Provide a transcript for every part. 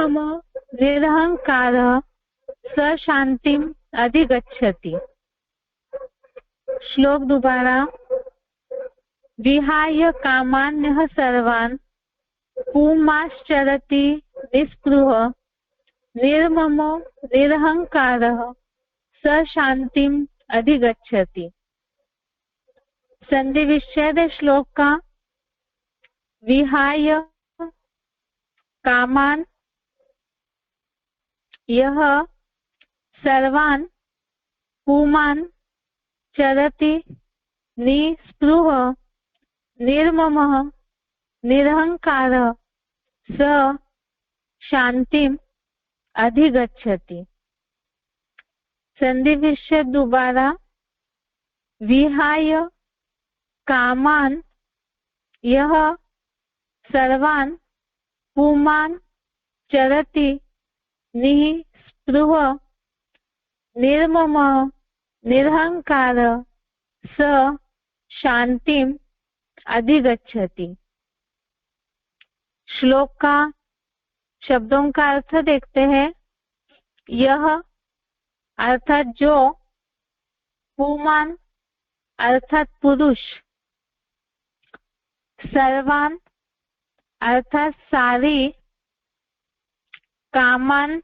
निर्ममो निरहंकारः स शांतिम अधिगच्छति। श्लोक दोबारा। विहाय कामान्यः सर्वान् पुमाश्चरति निस्पृहः निर्ममो निरहंकारः स शांतिम अधिगच्छति। संधि विच्छेद श्लोक का। विहाय कामान यह सर्वान् पुमान् चरति निस्पृहः निर्ममः निरहंकारः स शांतिम अधिगच्छति। संधि विच्छेद दोबारा। विहाय कामान यह सर्वान् पुमान् चरति निस्पृहः निर्ममः निरहंकारः स शांतिम अधिगच्छति। श्लोक का शब्दों का अर्थ देखते हैं। यह अर्थात जो, पुमान अर्थात पुरुष, सर्वान अर्थात सारी, कामान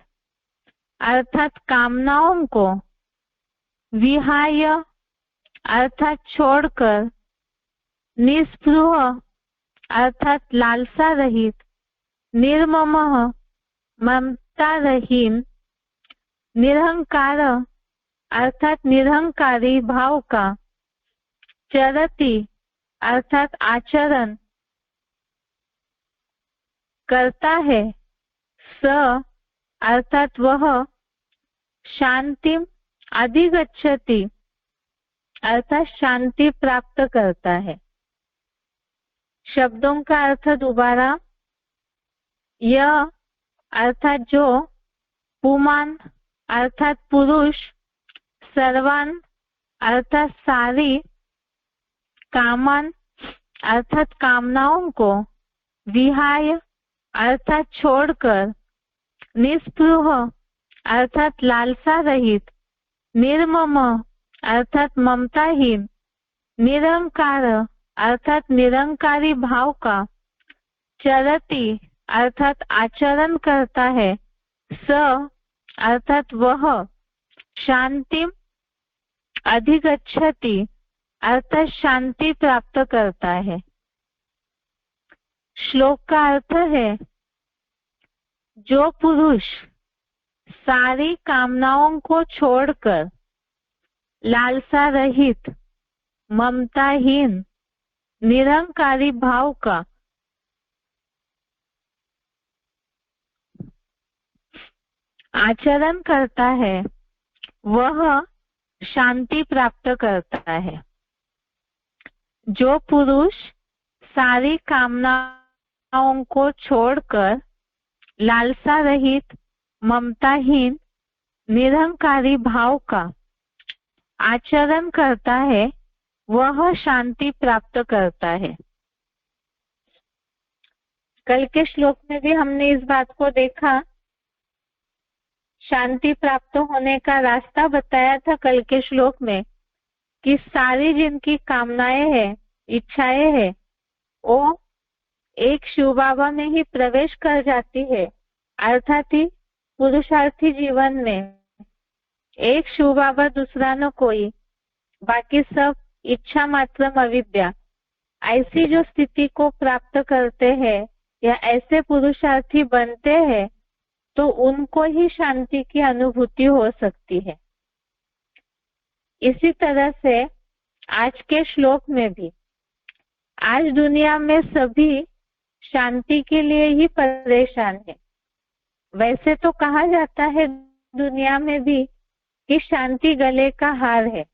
अर्थात कामनाओं को, विहाय अर्थात छोड़कर, निस्पृह अर्थात लालसा रहित, निर्ममः ममता रहीन, निरहंकार अर्थात निरहंकारी भाव का, चरति अर्थात आचरण करता है, स अर्थात वह, शांतिम अधिगच्छति अर्थात शांति प्राप्त करता है। शब्दों का अर्थ दोबारा। यह अर्थात जो, पुमान अर्थात पुरुष, सर्वान अर्थात सारी, कामान अर्थात कामनाओं को, विहाय अर्थात छोड़कर, निस्पृह अर्थात लालसा रहित, निर्मम अर्थात ममताहीन, निरंकार अर्थात निरंकारी भाव का, चरति अर्थात आचरण करता है, स अर्थात वह, शांतिम अधिगच्छति अर्थात शांति प्राप्त करता है। श्लोक का अर्थ है, जो पुरुष सारी कामनाओं को छोड़कर लालसा रहित, ममताहीन, निरंकारी भाव का आचरण करता है, वह शांति प्राप्त करता है। जो पुरुष सारी कामनाओं को छोड़कर लालसा रहित, ममताहीन, निरहंकारी भाव का आचरण करता है, वह शांति प्राप्त करता है। कल के श्लोक में भी हमने इस बात को देखा, शांति प्राप्त होने का रास्ता बताया था कल के श्लोक में, कि सारी जिनकी कामनाएं हैं, इच्छाएं हैं, वो एक शिव बाबा में ही प्रवेश कर जाती है। अर्थात ही पुरुषार्थी जीवन में एक शिव बाबा, दूसरा न कोई, बाकी सब इच्छा मात्र अविद्या, ऐसी जो स्थिति को प्राप्त करते हैं या ऐसे पुरुषार्थी बनते हैं, तो उनको ही शांति की अनुभूति हो सकती है। इसी तरह से आज के श्लोक में भी, आज दुनिया में सभी शांति के लिए ही परेशान है। वैसे तो कहा जाता है दुनिया में भी कि शांति गले का हार है।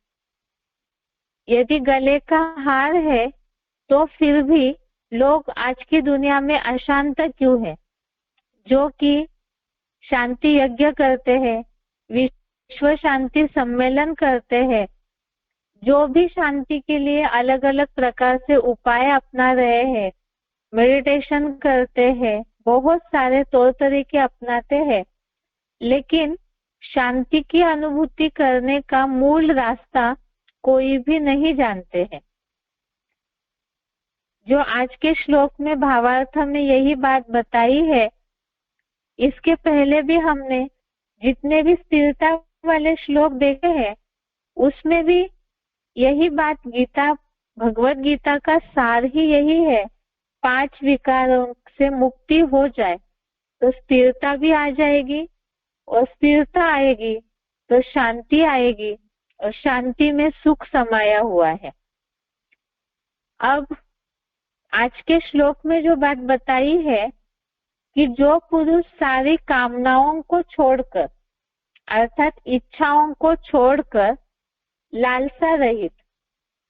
यदि गले का हार है तो फिर भी लोग आज की दुनिया में अशांत क्यों है? जो कि शांति यज्ञ करते हैं, विश्व शांति सम्मेलन करते हैं, जो भी शांति के लिए अलग अलग प्रकार से उपाय अपना रहे हैं, मेडिटेशन करते हैं, बहुत सारे तौर तरीके अपनाते हैं, लेकिन शांति की अनुभूति करने का मूल रास्ता कोई भी नहीं जानते हैं। जो आज के श्लोक में भावार्थ में यही बात बताई है, इसके पहले भी हमने जितने भी स्थिरता वाले श्लोक देखे हैं उसमें भी यही बात, गीता भगवत गीता का सार ही यही है, 5 विकारों से मुक्ति हो जाए तो स्थिरता भी आ जाएगी, और स्थिरता आएगी तो शांति आएगी, और शांति में सुख समाया हुआ है। अब आज के श्लोक में जो बात बताई है कि जो पुरुष सारी कामनाओं को छोड़कर, अर्थात इच्छाओं को छोड़कर लालसा रहित,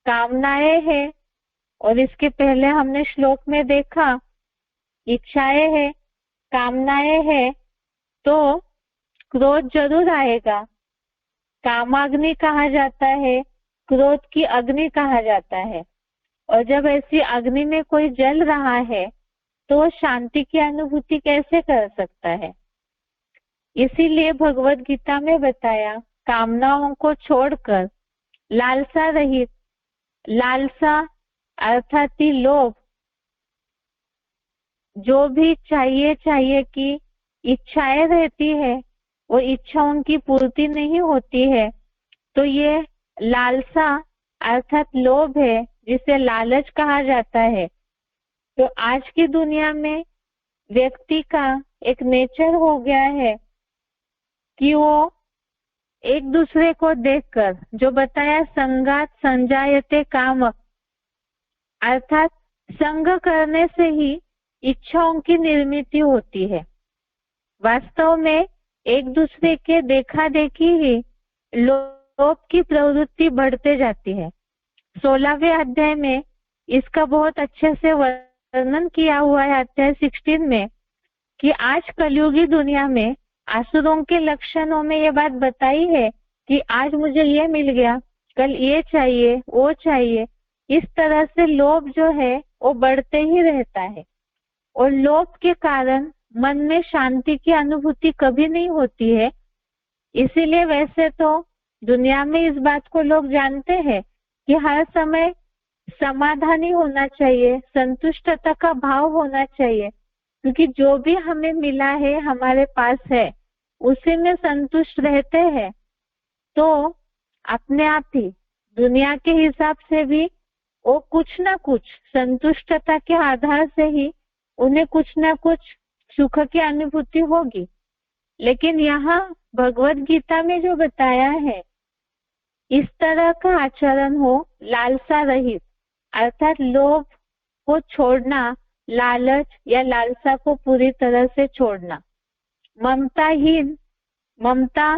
कामनाएं हैं, और इसके पहले हमने श्लोक में देखा इच्छाएं हैं, कामनाएं हैं, तो क्रोध जरूर आएगा। कामाग्नि कहा जाता है, क्रोध की अग्नि कहा जाता है, और जब ऐसी अग्नि में कोई जल रहा है तो वो शांति की अनुभूति कैसे कर सकता है। इसीलिए भगवत गीता में बताया कामनाओं को छोड़कर लालसा रहित, लालसा अर्थात ही लोभ, जो भी चाहिए की इच्छाएं रहती है वो इच्छाओं की पूर्ति नहीं होती है, तो ये लालसा अर्थात लोभ है, जिसे लालच कहा जाता है। तो आज की दुनिया में व्यक्ति का एक नेचर हो गया है कि वो एक दूसरे को देखकर, जो बताया संगात संजायते काम, अर्थात संग करने से ही इच्छाओं की निर्मिति होती है। वास्तव में एक दूसरे के देखा देखी ही लोभ की प्रवृत्ति बढ़ते जाती है। 16वें अध्याय में इसका बहुत अच्छे से वर्णन किया हुआ है, अध्याय 16 में, कि आज कलयुगी दुनिया में आसुरों के लक्षणों में ये बात बताई है कि आज मुझे ये मिल गया, कल ये चाहिए, वो चाहिए। इस तरह से लोभ जो है वो बढ़ते ही रहता है, और लोभ के कारण मन में शांति की अनुभूति कभी नहीं होती है। इसीलिए वैसे तो दुनिया में इस बात को लोग जानते हैं कि हर समय समाधानी होना चाहिए, संतुष्टता का भाव होना चाहिए, क्योंकि जो भी हमें मिला है, हमारे पास है, उसी में संतुष्ट रहते हैं, तो अपने आप ही दुनिया के हिसाब से भी वो कुछ ना कुछ संतुष्टता के आधार से ही उन्हें कुछ ना कुछ सुख की अनुभूति होगी। लेकिन यहाँ भगवत गीता में जो बताया है, इस तरह का आचरण हो लालसा रहित, अर्थात लोभ को छोड़ना, लालच या लालसा को पूरी तरह से छोड़ना, ममताहीन, ममता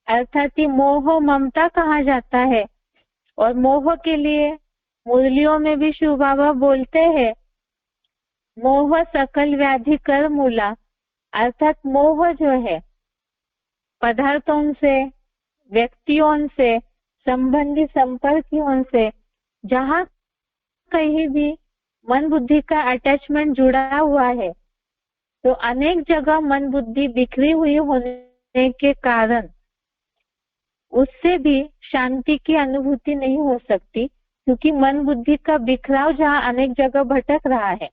अर्थात मोह ममता कहा जाता है, और मोह के लिए मुरलियों में भी शिव बाबा बोलते हैं, मोह सकल व्याधि कर मूला, अर्थात मोह जो है पदार्थों से, व्यक्तियों से, संबंधी संपर्कों से, जहाँ कहीं भी मन बुद्धि का अटैचमेंट जुड़ा हुआ है, तो अनेक जगह मन बुद्धि बिखरी हुई होने के कारण उससे भी शांति की अनुभूति नहीं हो सकती, क्योंकि मन बुद्धि का बिखराव जहाँ अनेक जगह भटक रहा है।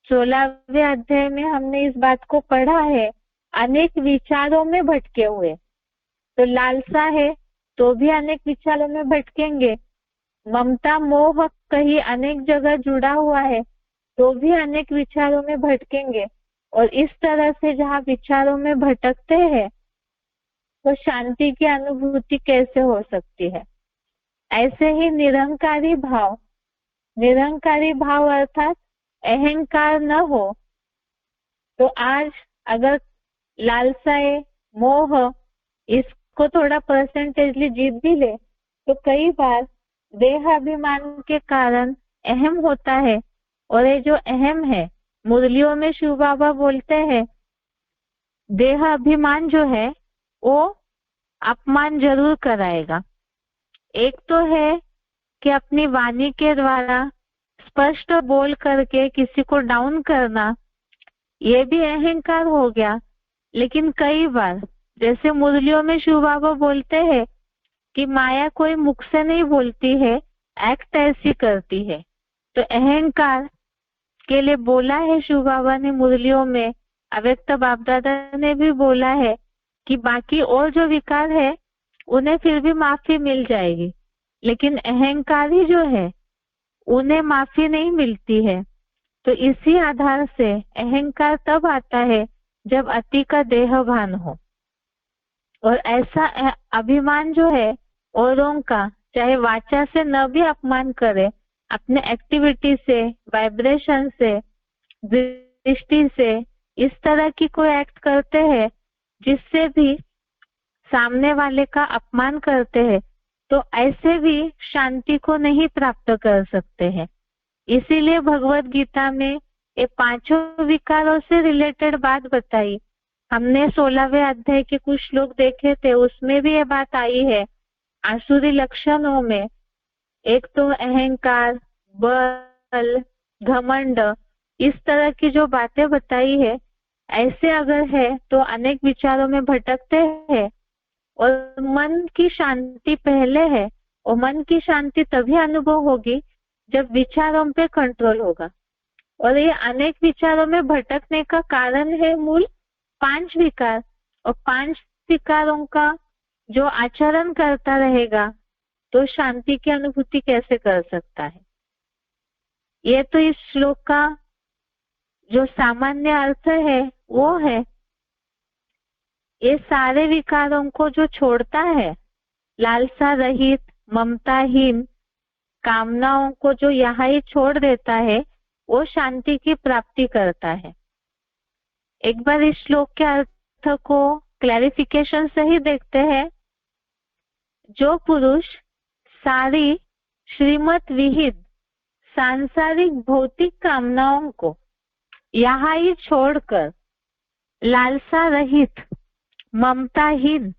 16वें अध्याय में हमने इस बात को पढ़ा है, अनेक विचारों में भटके हुए, तो लालसा है तो भी अनेक विचारों में भटकेंगे, ममता मोह कहीं अनेक जगह जुड़ा हुआ है तो भी अनेक विचारों में भटकेंगे, और इस तरह से जहाँ विचारों में भटकते हैं तो शांति की अनुभूति कैसे हो सकती है। ऐसे ही निरंकारी भाव, निरंकारी भाव अर्थात अहंकार न हो, तो आज अगर लालसाए मोह इसको थोड़ा परसेंटेजली जीत भी ले, तो कई बार देह अभिमान के कारण अहम होता है, और ये जो अहम है, मुरलियों में शिव बाबा बोलते हैं, देह अभिमान जो है वो अपमान जरूर कराएगा। एक तो है कि अपनी वाणी के द्वारा स्पष्ट बोल करके किसी को डाउन करना, ये भी अहंकार हो गया। लेकिन कई बार जैसे मुरलियों में शिव बाबा बोलते हैं कि माया कोई मुख से नहीं बोलती है, एक्ट ऐसी करती है। तो अहंकार के लिए बोला है शिव बाबा ने मुरलियों में, अव्यक्त बाप दादा ने भी बोला है कि बाकी और जो विकार है उन्हें फिर भी माफी मिल जाएगी, लेकिन अहंकारी जो है उन्हें माफी नहीं मिलती है। तो इसी आधार से अहंकार तब आता है जब अति का देह भान हो। और ऐसा अभिमान जो है औरों का, चाहे वाचा से न भी अपमान करे, अपने एक्टिविटी से, वाइब्रेशन से, दृष्टि से इस तरह की कोई एक्ट करते हैं जिससे भी सामने वाले का अपमान करते हैं, तो ऐसे भी शांति को नहीं प्राप्त कर सकते हैं। इसीलिए भगवत गीता में ये पांचों विकारों से रिलेटेड बात बताई। हमने 16वें अध्याय के कुछ श्लोक देखे थे, उसमें भी ये बात आई है। आसुरी लक्षणों में एक तो अहंकार, बल, घमंड, इस तरह की जो बातें बताई है, ऐसे अगर है तो अनेक विचारों में भटकते हैं और मन की शांति पहले है। और मन की शांति तभी अनुभव होगी जब विचारों पे कंट्रोल होगा। और ये अनेक विचारों में भटकने का कारण है मूल 5 विकार। और 5 विकारों का जो आचरण करता रहेगा तो शांति की अनुभूति कैसे कर सकता है। ये तो इस श्लोक का जो सामान्य अर्थ है वो है, ये सारे विकारों को जो छोड़ता है, लालसा रहित, ममताहीन, कामनाओं को जो यहाँ ही छोड़ देता है, वो शांति की प्राप्ति करता है। एक बार इस श्लोक के अर्थ को क्लैरिफिकेशन से ही देखते हैं। जो पुरुष सारी श्रीमत विहित सांसारिक भौतिक कामनाओं को यहाँ ही छोड़कर लालसा रहित, ममताहीन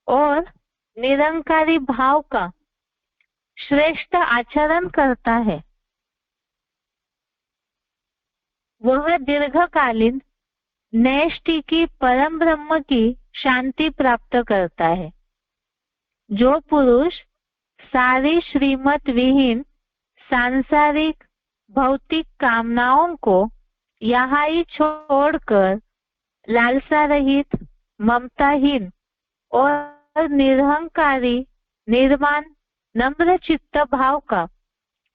और निरंकारी भाव का श्रेष्ठ आचरण करता है, वह दीर्घकालीन नैष्टि की परम ब्रह्म की शांति प्राप्त करता है। जो पुरुष सारी श्रीमत विहीन सांसारिक भौतिक कामनाओं को यहाँ ही छोड़कर लालसा रहित, ममताहीन और निरहंकारी, निर्वाण, नम्र चित्त भाव का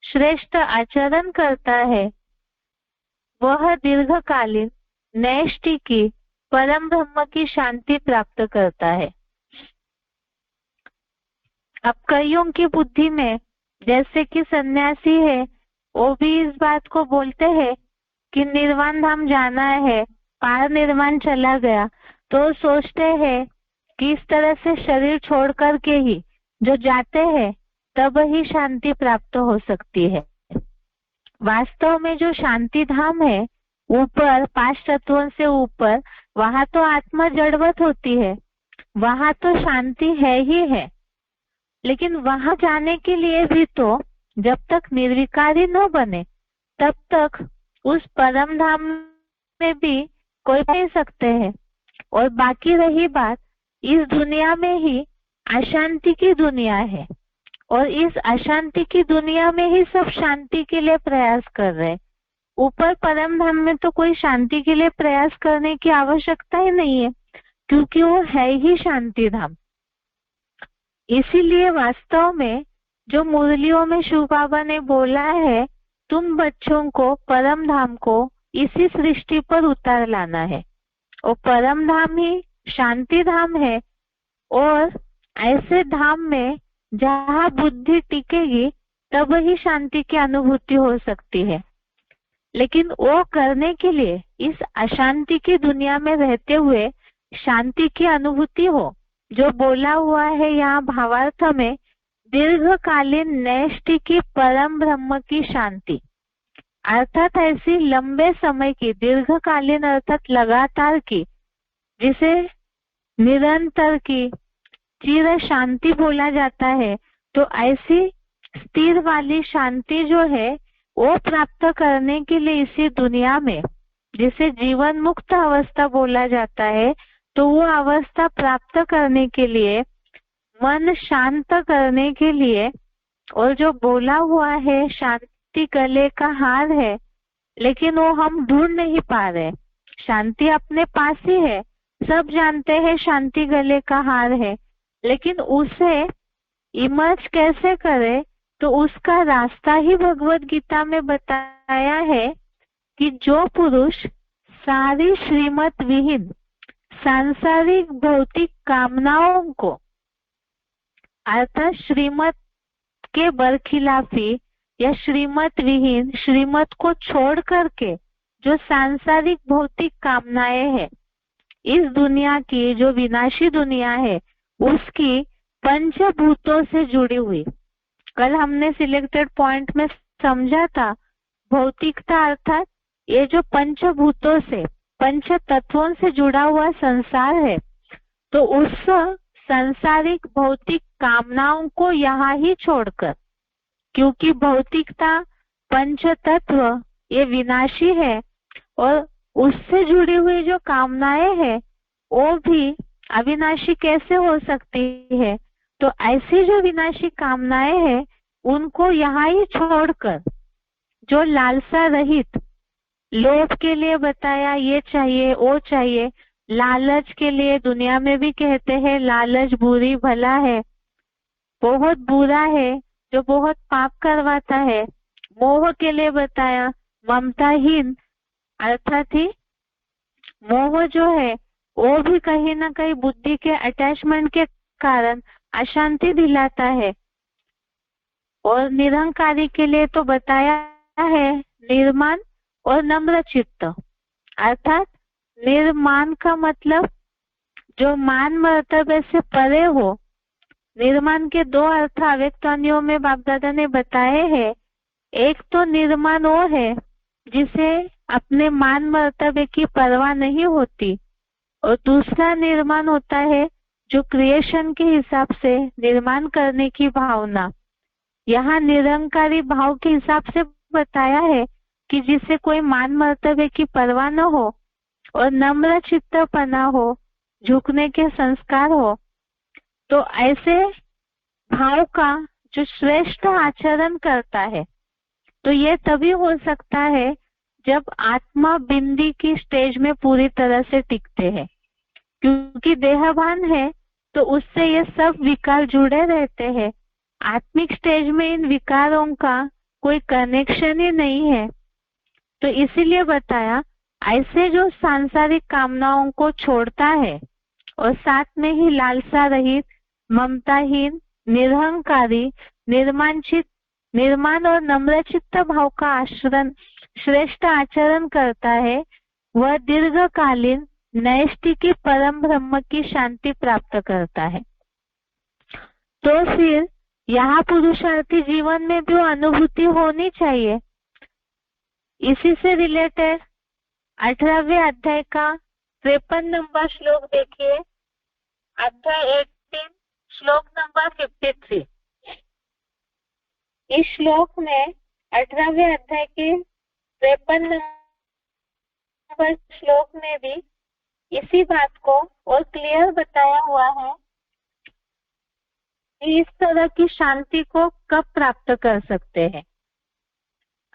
श्रेष्ठ आचरण करता है, वह दीर्घकालीन नैष्टि की परम ब्रह्म की शांति प्राप्त करता है। अब कईयों की बुद्धि में, जैसे कि सन्यासी है, वो भी इस बात को बोलते हैं कि निर्वाण धाम जाना है, पार निर्वाण चला गया, तो सोचते हैं कि इस तरह से शरीर छोड़ करके ही जो जाते हैं तब ही शांति प्राप्त हो सकती है। वास्तव में जो शांति धाम है, ऊपर 5 तत्वों से ऊपर, वहां तो आत्मा जड़वत होती है, वहां तो शांति है ही है। लेकिन वहां जाने के लिए भी तो जब तक निर्विकारी न बने तब तक उस परम धाम में भी कोई नहीं सकते हैं। और बाकी रही बात, इस दुनिया में ही अशांति की दुनिया है और इस अशांति की दुनिया में ही सब शांति के लिए प्रयास कर रहे हैं। ऊपर परम धाम में तो कोई शांति के लिए प्रयास करने की आवश्यकता ही नहीं है, क्योंकि वो है ही शांति धाम। इसीलिए वास्तव में जो मुरलियों में शिव बाबा ने बोला है, तुम बच्चों को परम धाम को इसी सृष्टि पर उतार लाना है, और परम धाम ही शांति धाम है। और ऐसे धाम में जहाँ बुद्धि टिकेगी तब ही शांति की अनुभूति हो सकती है। लेकिन वो करने के लिए इस अशांति की दुनिया में रहते हुए शांति की अनुभूति हो, जो बोला हुआ है यहाँ भावार्थ में, दीर्घकालीन नैष्टि की परम ब्रह्म की शांति, अर्थात ऐसी लंबे समय की, दीर्घकालीन अर्थात लगातार की, जिसे निरंतर की चिर शांति बोला जाता है। तो ऐसी स्थिर वाली शांति जो है वो प्राप्त करने के लिए इसी दुनिया में जिसे जीवन मुक्त अवस्था बोला जाता है, तो वो अवस्था प्राप्त करने के लिए, मन शांत करने के लिए, और जो बोला हुआ है शांति गले का हार है, लेकिन वो हम ढूंढ नहीं पा रहे। शांति अपने पास ही है, सब जानते हैं शांति गले का हार है, लेकिन उसे इमर्ज कैसे करे, तो उसका रास्ता ही भगवत गीता में बताया है कि जो पुरुष सारी श्रीमत विहीन सांसारिक भौतिक कामनाओं को, अर्थात श्रीमत के बरखिलाफी या श्रीमत विहीन, श्रीमत को छोड़ करके जो सांसारिक भौतिक कामनाएं हैं, इस दुनिया की जो विनाशी दुनिया है उसकी पंचभूतों से जुड़ी हुई, कल हमने सिलेक्टेड पॉइंट में समझा था, भौतिकता अर्थात ये जो पंचभूतों से, पंच तत्वों से जुड़ा हुआ संसार है, तो उस सांसारिक भौतिक कामनाओं को यहाँ ही छोड़कर, क्योंकि भौतिकता पंच तत्व ये विनाशी है और उससे जुड़ी हुई जो कामनाएं है वो भी अविनाशी कैसे हो सकती है, तो ऐसी जो विनाशी कामनाएं हैं उनको यहाँ ही छोड़कर जो लालसा रहित, लोभ के लिए बताया ये चाहिए वो चाहिए, लालच के लिए दुनिया में भी कहते हैं लालच बुरी भला है, बहुत बुरा है, जो बहुत पाप करवाता है। मोह के लिए बताया ममताहीन, अर्थात ही मोह जो है वो भी कहीं ना कहीं बुद्धि के अटैचमेंट के कारण अशांति दिलाता है। और निरंकारी के लिए तो बताया है निर्माण और नम्र चित्त, अर्थात निर्माण का मतलब जो मान मर्तबे से परे हो। निर्माण के दो अर्थ अव्यक्तवाणियों में बाप दादा ने बताए हैं। एक तो निर्माण वो है जिसे अपने मान मर्तबे की परवाह नहीं होती, और दूसरा निर्माण होता है जो क्रिएशन के हिसाब से निर्माण करने की भावना। यहाँ निरंकारी भाव के हिसाब से बताया है कि जिसे कोई मान मर्तबे की परवाह न हो और नम्र चित्तपना हो, झुकने के संस्कार हो, तो ऐसे भाव का जो श्रेष्ठ आचरण करता है, तो ये तभी हो सकता है जब आत्मा बिंदी की स्टेज में पूरी तरह से टिकते हैं, क्योंकि देहभान है तो उससे ये सब विकार जुड़े रहते हैं। आत्मिक स्टेज में इन विकारों का कोई कनेक्शन ही नहीं है। तो इसीलिए बताया ऐसे जो सांसारिक कामनाओं को छोड़ता है और साथ में ही लालसा रहित, ममताहीन, निरहंकारी, निर्माण और नम्रचित्त भाव का आचरण, श्रेष्ठ आचरण करता है, वह दीर्घकालीन नैष्ठिकी परम ब्रह्म की शांति प्राप्त करता है। तो फिर यहाँ पुरुषार्थी जीवन में भी अनुभूति होनी चाहिए। इसी से रिलेटेड 18वें अध्याय का 53 नंबर श्लोक देखिए, अध्याय 18 श्लोक नंबर 53। इस श्लोक में 18वें अध्याय के 53 नंबर श्लोक में भी इसी बात को और क्लियर बताया हुआ है कि इस तरह की शांति को कब प्राप्त कर सकते हैं।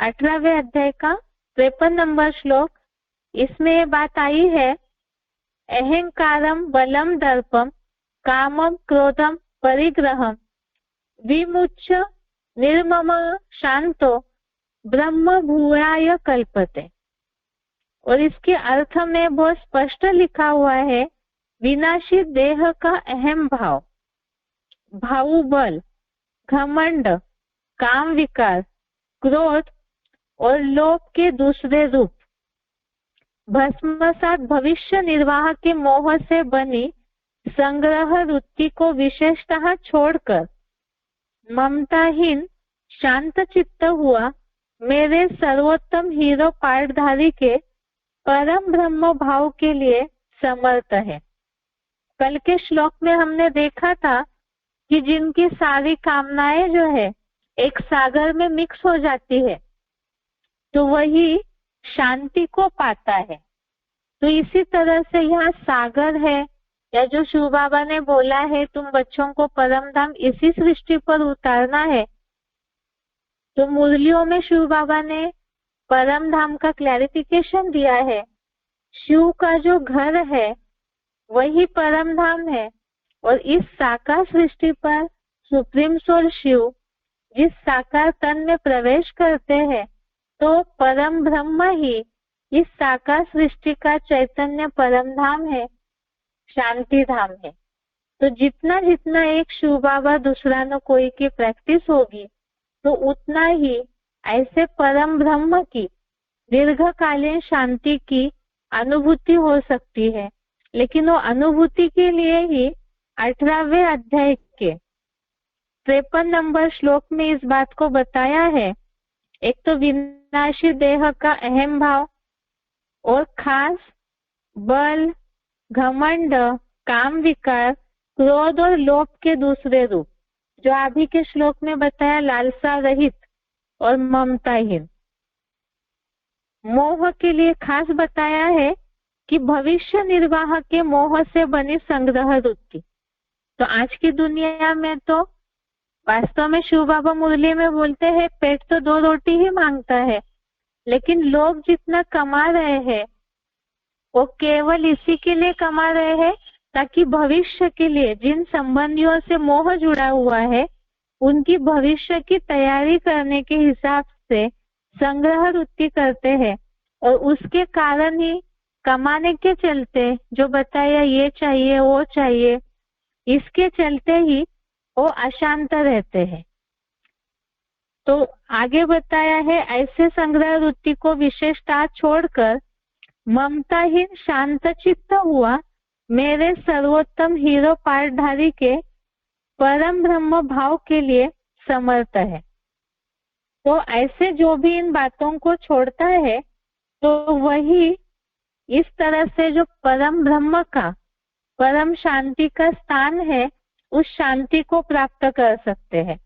18वें अध्याय का 53 नंबर श्लोक, इसमें ये बात आई है, अहंकारम बलम दर्पम कामम क्रोधम परिग्रहम विमुच्य निर्मम शांतो ब्रह्म भूयाय कल्पते। और इसके अर्थ में बहुत स्पष्ट लिखा हुआ है, विनाशी देह का अहम भाव, भावुबल, घमंड, काम विकार, क्रोध और लोभ के दूसरे रूप, भस्मसात भविष्य निर्वाह के मोह से बनी संग्रह वृत्ति को विशेषतः छोड़कर ममताहीन शांत चित्त हुआ मेरे सर्वोत्तम हीरो पाठधारी के परम ब्रह्म भाव के लिए समर्थ है। कल के श्लोक में हमने देखा था कि जिनकी सारी कामनाएं जो है एक सागर में मिक्स हो जाती है, तो वही शांति को पाता है। तो इसी तरह से यहाँ सागर है, या जो शिव बाबा ने बोला है तुम बच्चों को परम धाम इसी सृष्टि पर उतारना है, तो मुरलियों में शिव बाबा ने परम धाम का क्लैरिफिकेशन दिया है। शिव का जो घर है वही परम धाम है, और इस साकार सृष्टि पर सुप्रीम सोल शिव जिस साकार तन में प्रवेश करते हैं, तो परम ब्रह्म ही इस साकार सृष्टि का चैतन्य परम धाम है, शांति धाम है। तो जितना जितना एक शिव बाबा दूसरा न कोई की प्रैक्टिस होगी, तो उतना ही ऐसे परम ब्रह्म की दीर्घकालीन शांति की अनुभूति हो सकती है। लेकिन वो अनुभूति के लिए ही 18वें अध्याय के 53 नंबर श्लोक में इस बात को बताया है। एक तो विनाशी देह का अहम भाव, और खास बल, घमंड, काम विकार, क्रोध और लोभ के दूसरे रूप, जो अभी के श्लोक में बताया लालसा रहित और ममताहीन। मोह के लिए खास बताया है कि भविष्य निर्वाह के मोह से बनी संग्रह वृत्ति। तो आज की दुनिया में तो वास्तव में शिव बाबा मुरली में बोलते हैं पेट तो 2 रोटी ही मांगता है, लेकिन लोग जितना कमा रहे हैं वो केवल इसी के लिए कमा रहे हैं ताकि भविष्य के लिए जिन संबंधियों से मोह जुड़ा हुआ है उनकी भविष्य की तैयारी करने के हिसाब से संग्रह वृत्ति करते हैं, और उसके कारण ही कमाने के चलते जो बताया ये चाहिए वो चाहिए, इसके चलते ही वो अशांत रहते हैं। तो आगे बताया है ऐसे संग्रह वृत्ति को विशेषता छोड़कर ममताहीन शांत चित्त हुआ मेरे सर्वोत्तम हीरो पाठधारी के परम ब्रह्म भाव के लिए समर्थ है। तो ऐसे जो भी इन बातों को छोड़ता है तो वही इस तरह से जो परम ब्रह्म का परम शांति का स्थान है उस शांति को प्राप्त कर सकते हैं।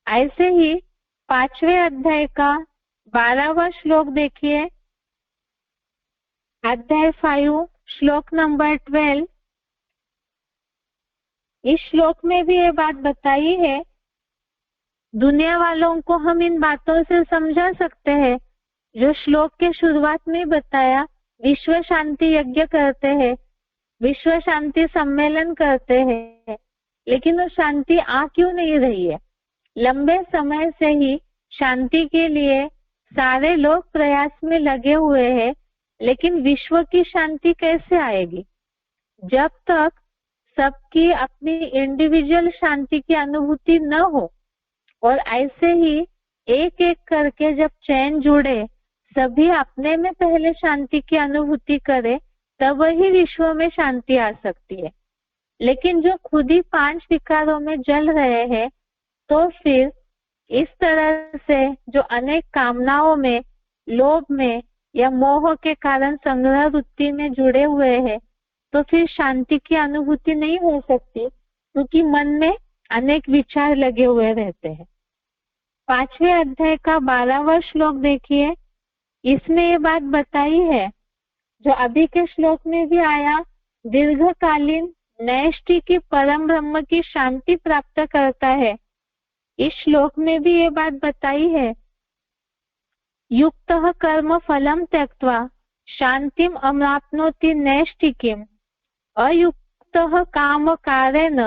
ऐसे ही 5वें अध्याय का 12वां श्लोक देखिए, अध्याय 5 श्लोक नंबर 12। इस श्लोक में भी ये बात बताई है। दुनिया वालों को हम इन बातों से समझा सकते हैं जो श्लोक के शुरुआत में बताया, विश्व शांति यज्ञ करते हैं, विश्व शांति सम्मेलन करते हैं, लेकिन वो शांति आ क्यों नहीं रही है? लंबे समय से ही शांति के लिए सारे लोग प्रयास में लगे हुए हैं, लेकिन विश्व की शांति कैसे आएगी जब तक सबकी अपनी इंडिविजुअल शांति की अनुभूति न हो। और ऐसे ही एक एक करके जब चैन जुड़े, सभी अपने में पहले शांति की अनुभूति करे, तब ही विश्व में शांति आ सकती है। लेकिन जो खुद ही 5 विकारों में जल रहे हैं, तो फिर इस तरह से जो अनेक कामनाओं में, लोभ में या मोह के कारण संग्रह वृत्ति में जुड़े हुए हैं, तो फिर शांति की अनुभूति नहीं हो सकती, क्योंकि मन में अनेक विचार लगे हुए रहते हैं। 5वें अध्याय का 12वां श्लोक देखिए, इसमें ये बात बताई है जो अभी के श्लोक में भी आया, दीर्घकालीन नैष्ठि की परम ब्रह्म की शांति प्राप्त करता है। इस श्लोक में भी ये बात बताई है, युक्तः कर्म फलम त्यक्त्वा शांतिम अमाप्नोति नैष्ठिकीम अयुक्तः काम कारेण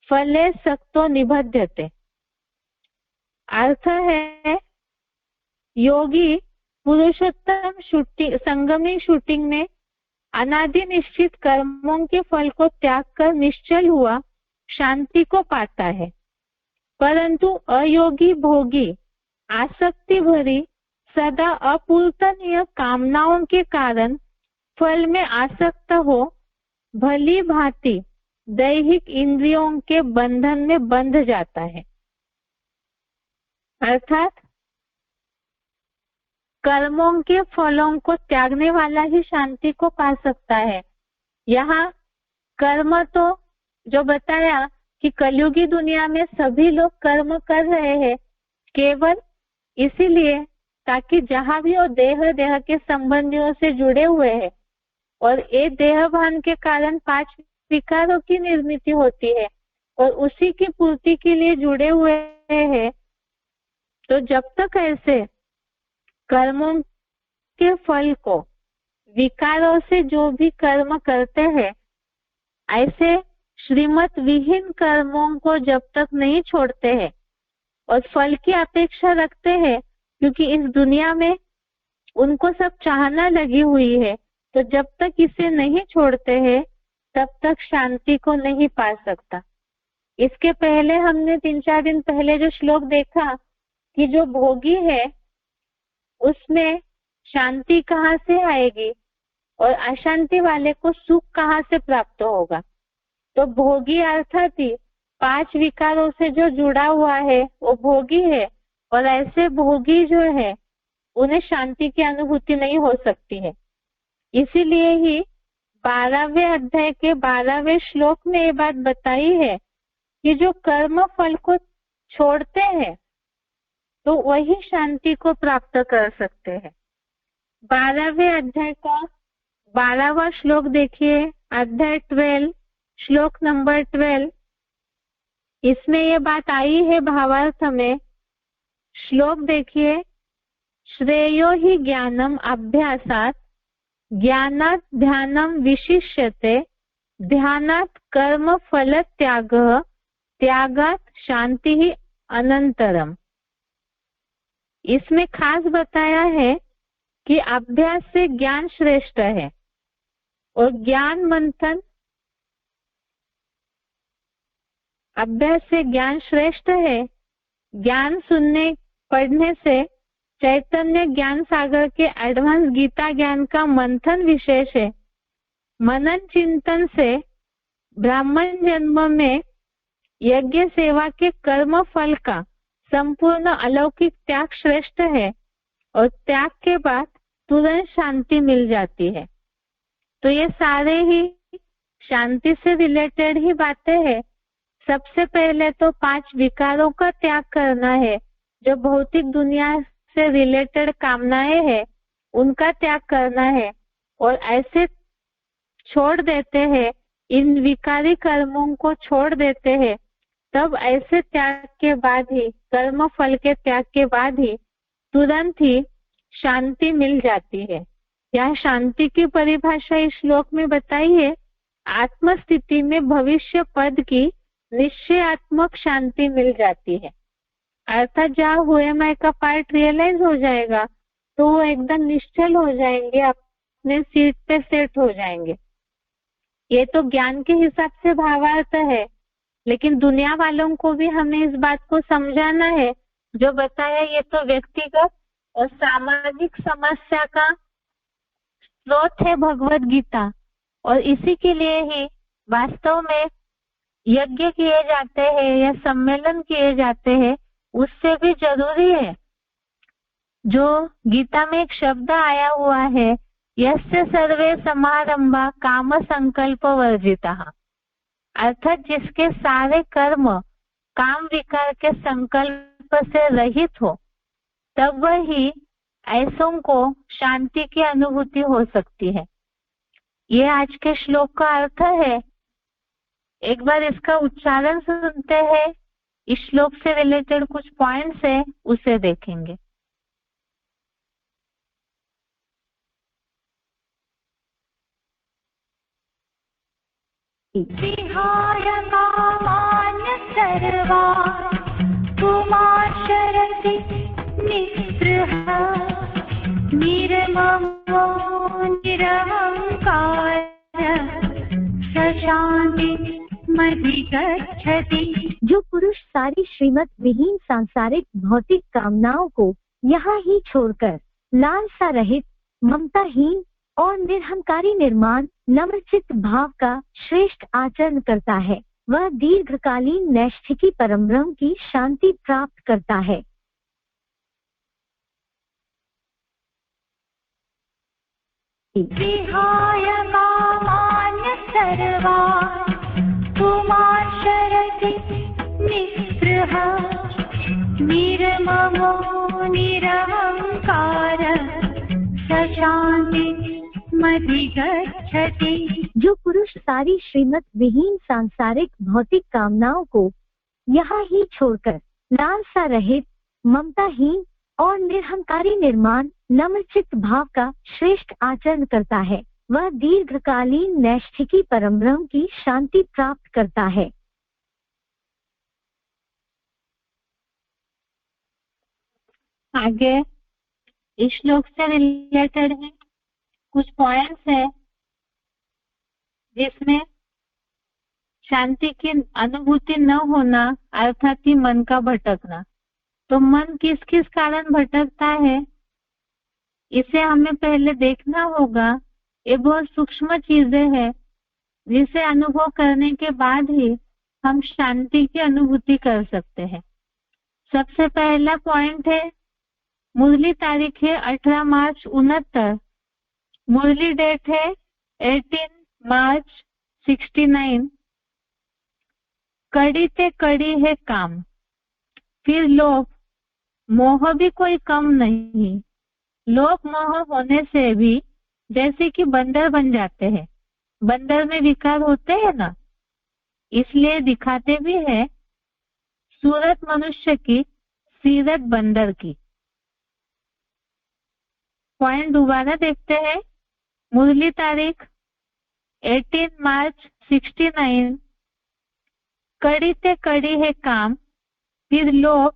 फले सक्तो निबध्यते। अर्थ है, योगी पुरुषोत्तम संगमी शूटिंग में अनादि निश्चित कर्मों के फल को त्याग कर निश्चल हुआ शांति को पाता है, परंतु अयोगी भोगी आसक्ति भरी सदा अपूर्णनीय कामनाओं के कारण फल में आसक्त हो भली भांति दैहिक इंद्रियों के बंधन में बंध जाता है। अर्थात कर्मों के फलों को त्यागने वाला ही शांति को पा सकता है। यहाँ कर्म तो जो बताया कि कलयुगी दुनिया में सभी लोग कर्म कर रहे हैं केवल इसीलिए ताकि जहां भी वो देह के संबंधियों से जुड़े हुए हैं और ये देह भान के कारण 5 विकारों की निर्मित होती है और उसी की पूर्ति के लिए जुड़े हुए हैं, तो जब तक ऐसे कर्मों के फल को विकारों से जो भी कर्म करते हैं, ऐसे श्रीमत विहीन कर्मों को जब तक नहीं छोड़ते हैं और फल की अपेक्षा रखते हैं, क्योंकि इस दुनिया में उनको सब चाहना लगी हुई है, तो जब तक इसे नहीं छोड़ते हैं तब तक शांति को नहीं पा सकता। इसके पहले हमने 3-4 दिन पहले जो श्लोक देखा कि जो भोगी है उसमें शांति कहाँ से आएगी और अशांति वाले को सुख कहाँ से प्राप्त होगा। तो भोगी अर्थात ही 5 विकारों से जो जुड़ा हुआ है वो भोगी है, और ऐसे भोगी जो है उन्हें शांति की अनुभूति नहीं हो सकती है। इसीलिए ही 12वें अध्याय के 12वें श्लोक में ये बात बताई है कि जो कर्म फल को छोड़ते हैं तो वही शांति को प्राप्त कर सकते हैं। 12वें अध्याय का 12वां श्लोक देखिए, अध्याय 12 श्लोक नंबर 12। इसमें ये बात आई है भावार्थ में। श्लोक देखिए, श्रेयो हि ज्ञानम अभ्यासात ज्ञानात ध्यानम विशिष्यते ध्यानात कर्म फल त्यागः त्यागात शांति ही अनंतरम। इसमें खास बताया है कि अभ्यास से ज्ञान श्रेष्ठ है और ज्ञान मंथन, अभ्यास से ज्ञान श्रेष्ठ है। ज्ञान सुनने पढ़ने से चैतन्य ज्ञान सागर के एडवांस गीता ज्ञान का मंथन विशेष है। मनन चिंतन से ब्राह्मण जन्म में यज्ञ सेवा के कर्म फल का संपूर्ण अलौकिक त्याग श्रेष्ठ है और त्याग के बाद तुरंत शांति मिल जाती है। तो ये सारे ही शांति से रिलेटेड ही बातें हैं। सबसे पहले तो 5 विकारों का त्याग करना है, जो भौतिक दुनिया से रिलेटेड कामनाएं हैं उनका त्याग करना है, और ऐसे छोड़ देते हैं, इन विकारी कर्मों को छोड़ देते हैं, तब ऐसे त्याग के बाद ही, कर्म फल के त्याग के बाद ही तुरंत ही शांति मिल जाती है। यह शांति की परिभाषा इस श्लोक में बताई है, आत्मस्थिति में भविष्य पद की निश्चयात्मक शांति मिल जाती है। अर्थात जहाँ हुए मैं का पार्ट रियलाइज हो जाएगा तो वो एकदम निश्चल हो जाएंगे, अपने सीट पे सेट हो जाएंगे। ये तो ज्ञान के हिसाब से भावार्थ है, लेकिन दुनिया वालों को भी हमें इस बात को समझाना है। जो बताया ये तो व्यक्तिगत और सामाजिक समस्या का स्रोत है भगवत गीता, और इसी के लिए ही वास्तव में यज्ञ किए जाते हैं या सम्मेलन किए जाते हैं, उससे भी जरूरी है। जो गीता में एक शब्द आया हुआ है, यस्य सर्वे समारंभा काम संकल्प वर्जिताः, अर्थात जिसके सारे कर्म काम विकार के संकल्प से रहित हो, तब वही ऐसों को शांति की अनुभूति हो सकती है। ये आज के श्लोक का अर्थ है। एक बार इसका उच्चारण सुनते हैं, इस श्लोक से रिलेटेड कुछ पॉइंट्स है, उसे देखेंगे। विहाय कामान् सर्वान् पुमाचरति निःस्पृहः निर्ममो निरहंकारः स शान्तिमधिगच्छति। जो पुरुष सारी श्रीमत विहीन सांसारिक भौतिक कामनाओं को यहाँ ही छोड़कर लालसा रहित, ममताहीन और निरहंकारी निर्माण नम्रचित्त भाव का श्रेष्ठ आचरण करता है, वह दीर्घकालीन नैष्ठिकी परम ब्रह्म की शांति प्राप्त करता है। विहाय कामान् सर्वान् पुमाचरति निःस्पृहः निर्ममो निरहंकार स शांति मधिगच्छति। जो पुरुष सारी श्रीमत विहीन सांसारिक भौतिक कामनाओं को यहाँ ही छोड़कर लालसा रहित, ममताहीन और निरहंकारी निर्माण नम्रचित्त भाव का श्रेष्ठ आचरण करता है, वह दीर्घकालीन नैष्ठिकी परम ब्रह्म की शांति प्राप्त करता है। आगे इस श्लोक से रिलेटेड है कुछ पॉइंट्स है जिसमें शांति की अनुभूति न होना अर्थात ही मन का भटकना। तो मन किस किस कारण भटकता है इसे हमें पहले देखना होगा। ये बहुत सूक्ष्म चीजें हैं जिसे अनुभव करने के बाद ही हम शांति की अनुभूति कर सकते हैं। सबसे पहला पॉइंट है, मुरली तारीख है 18 मार्च 69, मुरली डेट है 18 मार्च 69। कड़ी ते कड़ी है काम, फिर लोभ मोह भी कोई कम नहीं। लोभ मोह होने से भी जैसे कि बंदर बन जाते हैं, बंदर में विकार होते हैं ना, इसलिए दिखाते भी है सूरत मनुष्य की सीरत बंदर की। पॉइंट दोबारा देखते हैं, मुरली तारीख 18 मार्च 69, कड़ी ते कड़ी है काम, फिर लोभ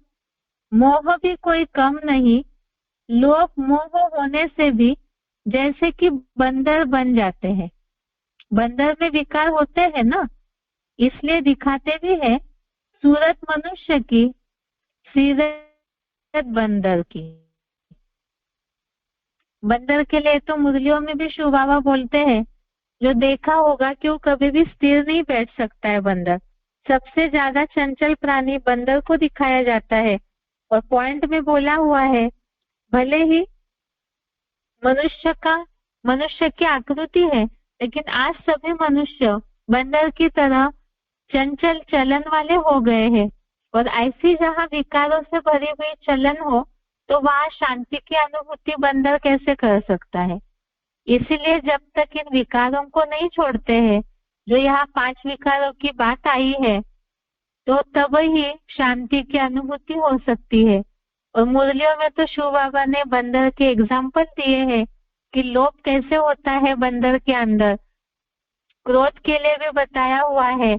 मोह भी कोई कम नहीं। लोभ मोह होने से भी जैसे कि बंदर बन जाते हैं, बंदर में विकार होते हैं ना, इसलिए दिखाते भी है सूरत मनुष्य की सीरत बंदर की। बंदर के लिए तो मुरलियों में भी शिव बाबा बोलते हैं, जो देखा होगा कि वो कभी भी स्थिर नहीं बैठ सकता है बंदर। सबसे ज्यादा चंचल प्राणी बंदर को दिखाया जाता है। और पॉइंट में बोला हुआ है, भले ही मनुष्य की आकृति है, लेकिन आज सभी मनुष्य बंदर की तरह चंचल चलन वाले हो गए हैं। और ऐसी जहाँ विकारों से भरी हुई चलन हो तो वहां शांति की अनुभूति बंदर कैसे कर सकता है। इसीलिए जब तक इन विकारों को नहीं छोड़ते हैं, जो यहाँ 5 विकारों की बात आई है, तो तब ही शांति की अनुभूति हो सकती है। और मुरलियों में तो शिव बाबा ने बंदर के एग्जाम्पल दिए हैं कि लोभ कैसे होता है बंदर के अंदर, क्रोध के लिए भी बताया हुआ है,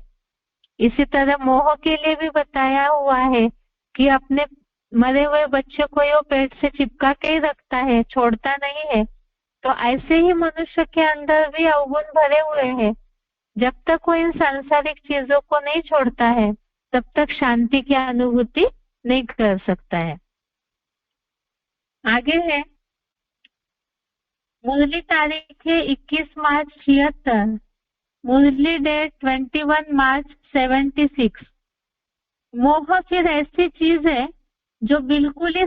इसी तरह मोह के लिए भी बताया हुआ है कि अपने मरे हुए बच्चे को यो पेट से चिपका के ही रखता है, छोड़ता नहीं है। तो ऐसे ही मनुष्य के अंदर भी अवगुण भरे हुए हैं। जब तक वो इन सांसारिक चीजों को नहीं छोड़ता है तब तक शांति की अनुभूति नहीं कर सकता है। आगे है, मुरली तारीख है 21 मार्च 76, मुरली डेट 21 मार्च 76। मोह फिर ऐसी चीज है जो बिल्कुल ही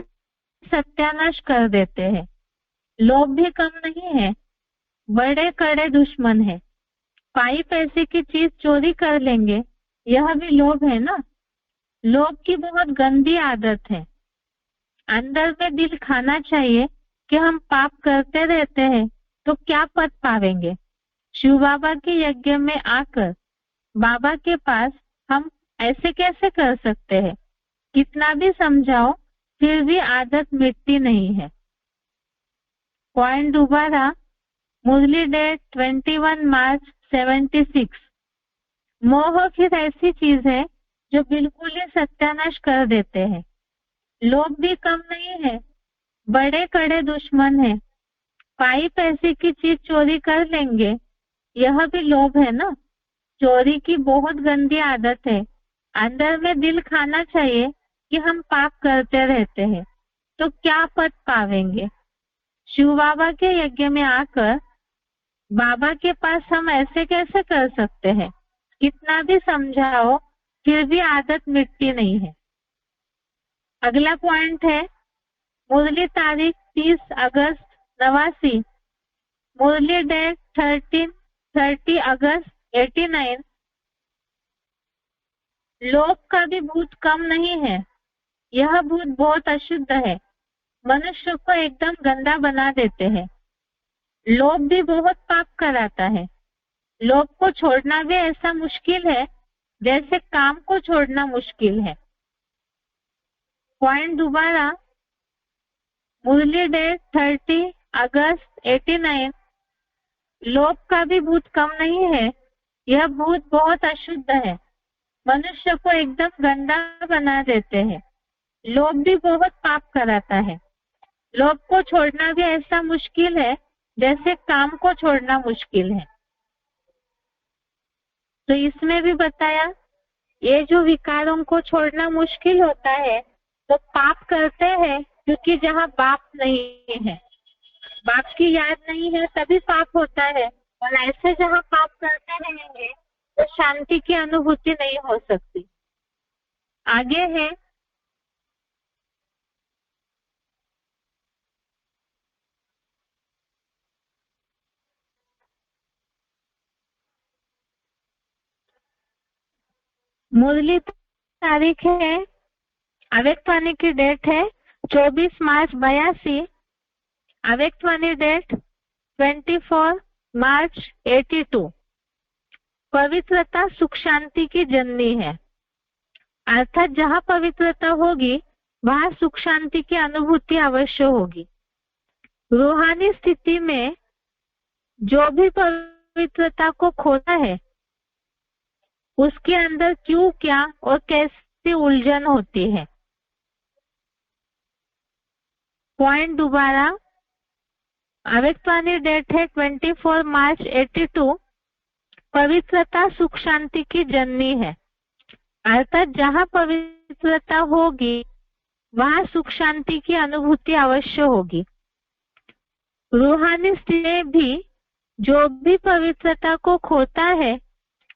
सत्यानाश कर देते हैं। लोभ भी कम नहीं है, बड़े कड़े दुश्मन है। पाई पैसे की चीज चोरी कर लेंगे, यह भी लोभ है ना। लोभ की बहुत गंदी आदत है। अंदर में दिल खाना चाहिए कि हम पाप करते रहते हैं तो क्या पद पावेंगे। शिव बाबा के यज्ञ में आकर बाबा के पास हम ऐसे कैसे कर सकते हैं। कितना भी समझाओ फिर भी आदत मिटती नहीं है। पॉइंट दोबारा, मुरली डेट 21 मार्च 76। मोह फिर ऐसी चीज है जो बिल्कुल ही सत्यानाश कर देते हैं। लोभ भी कम नहीं है, बड़े कड़े दुश्मन है। पाई पैसे की चीज चोरी कर लेंगे, यह भी लोभ है ना। चोरी की बहुत गंदी आदत है। अंदर में दिल खाना चाहिए कि हम पाप करते रहते हैं तो क्या पद पावेंगे। शिव बाबा के यज्ञ में आकर बाबा के पास हम ऐसे कैसे कर सकते हैं। कितना भी समझाओ फिर भी आदत मिटती नहीं है। अगला पॉइंट है, मुरली तारीख 30 अगस्त 89, मुरली डेट 30 अगस्त 89। लोभ का भी भूत कम नहीं है, यह भूत बहुत अशुद्ध है। मनुष्य को एकदम गंदा बना देते हैं। लोभ भी बहुत पाप कराता है। लोभ को छोड़ना भी ऐसा मुश्किल है जैसे काम को छोड़ना मुश्किल है। पॉइंट दोबारा, मुरली डेट 30 अगस्त 89। लोभ का भी भूत कम नहीं है, यह भूत बहुत अशुद्ध है, मनुष्य को एकदम गंदा बना देते हैं। लोभ भी बहुत पाप कराता है। लोभ को छोड़ना भी ऐसा मुश्किल है जैसे काम को छोड़ना मुश्किल है। तो इसमें भी बताया ये जो विकारों को छोड़ना मुश्किल होता है तो पाप करते हैं, क्योंकि जहाँ बाप नहीं है, बाप की याद नहीं है, तभी पाप होता है। और ऐसे जहाँ पाप करते रहेंगे तो शांति की अनुभूति नहीं हो सकती। आगे है मुरली तारीख है, अव्यक्तवाणी की डेट है 24 मार्च 82, अव्यक्तवाणी डेट 24 मार्च 82। पवित्रता सुख शांति की जननी है, अर्थात जहाँ पवित्रता होगी वहाँ सुख शांति की अनुभूति अवश्य होगी। रूहानी स्थिति में जो भी पवित्रता को खोता है उसके अंदर क्यों, क्या और कैसी उलझन होती है। पॉइंट दोबारा, अव्यक्तवाणी डेट है 24 मार्च 82। पवित्रता सुख शांति की जननी है, अर्थात जहाँ पवित्रता होगी वहाँ सुख शांति की अनुभूति अवश्य होगी। रूहानी स्थिति भी जो भी पवित्रता को खोता है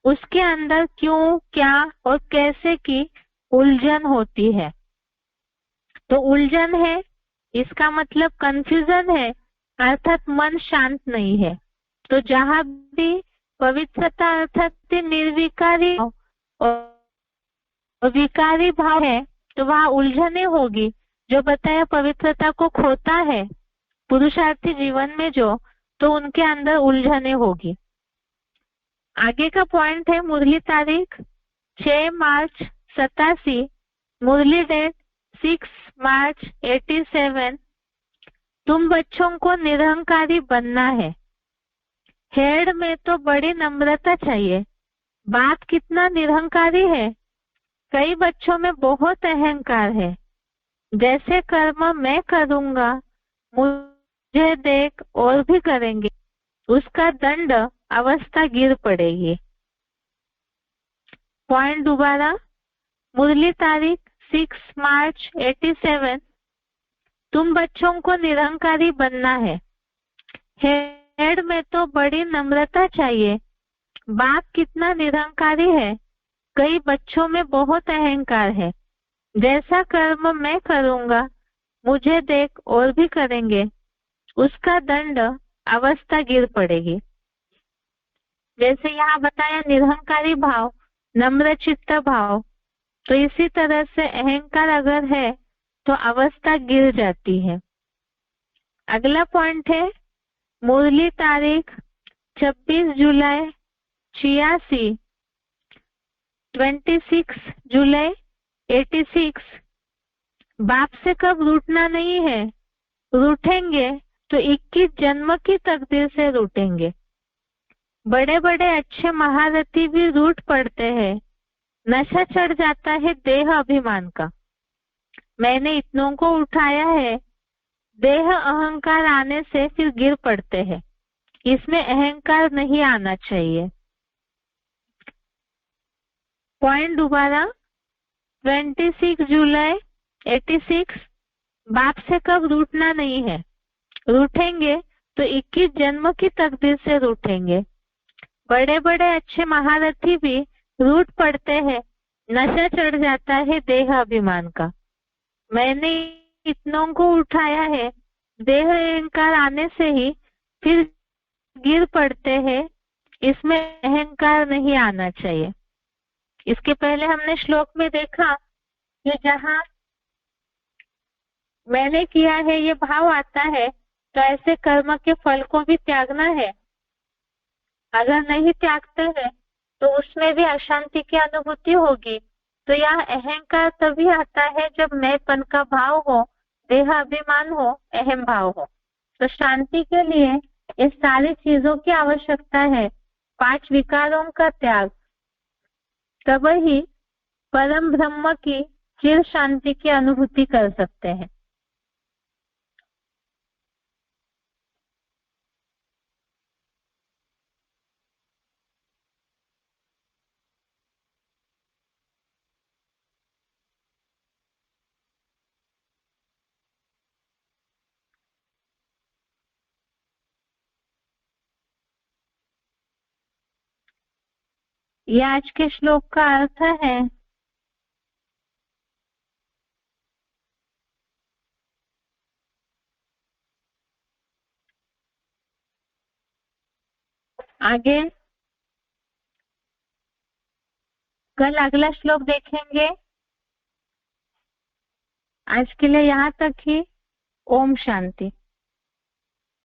उसके अंदर क्यों, क्या और कैसे की उलझन होती है। तो उलझन है, इसका मतलब कंफ्यूजन है, अर्थात मन शांत नहीं है। तो जहाँ भी पवित्रता अर्थात निर्विकारी और विकारी भाव है तो वहाँ उलझने होगी। जो बताया पवित्रता को खोता है पुरुषार्थी जीवन में जो, तो उनके अंदर उलझने होगी। आगे का पॉइंट है मुरली तारीख 6 मार्च 87, मुरली डेट 6 मार्च 87। तुम बच्चों को निरहंकारी बनना है। हेड में तो बड़ी नम्रता चाहिए। बात कितना निरहंकारी है। कई बच्चों में बहुत अहंकार है। जैसे कर्म मैं करूंगा मुझे देख और भी करेंगे, उसका दंड अवस्था गिर पड़ेगी। पॉइंट दोबारा, मुरली तारीख 6 मार्च 87। तुम बच्चों को निरहंकारी बनना है। हेड में तो बड़ी नम्रता चाहिए। बाप कितना निरहंकारी है। कई बच्चों में बहुत अहंकार है। जैसा कर्म मैं करूंगा मुझे देख और भी करेंगे, उसका दंड अवस्था गिर पड़ेगी। जैसे यहाँ बताया निरहंकारी भाव, नम्र चित्त भाव, तो इसी तरह से अहंकार अगर है तो अवस्था गिर जाती है। अगला पॉइंट है मुरली तारीख 26 जुलाई 86, 26 जुलाई 86। बाप से कब रूठना नहीं है, रूठेंगे तो 21 जन्म की तकदीर से रूठेंगे। बड़े बड़े अच्छे महारथी भी रूठ पड़ते हैं। नशा चढ़ जाता है देह अभिमान का। मैंने इतनों को उठाया है, देह अहंकार आने से फिर गिर पड़ते हैं। इसमें अहंकार नहीं आना चाहिए। पॉइंट दोबारा, 26 जुलाई 86। बाप से कब रूठना नहीं है, रूठेंगे तो 21 जन्म की तकदीर से रूठेंगे। बड़े बड़े अच्छे महारथी भी रूठ पड़ते हैं। नशा चढ़ जाता है देह अभिमान का। मैंने इतनों को उठाया है, देह अहंकार आने से ही फिर गिर पड़ते हैं। इसमें अहंकार नहीं आना चाहिए। इसके पहले हमने श्लोक में देखा कि जहाँ मैंने किया है ये भाव आता है तो ऐसे कर्म के फल को भी त्यागना है। अगर नहीं त्यागते हैं तो उसमें भी अशांति की अनुभूति होगी। तो यह अहंकार तभी आता है जब मैंपन का भाव हो, देह अभिमान हो, अहम भाव हो। तो शांति के लिए इस सारी चीजों की आवश्यकता है, 5 विकारों का त्याग, तब ही परम ब्रह्म की चिर शांति की अनुभूति कर सकते हैं। ये आज के श्लोक का अर्थ है। आगे कल अगला श्लोक देखेंगे। आज के लिए यहाँ तक ही। ओम शांति।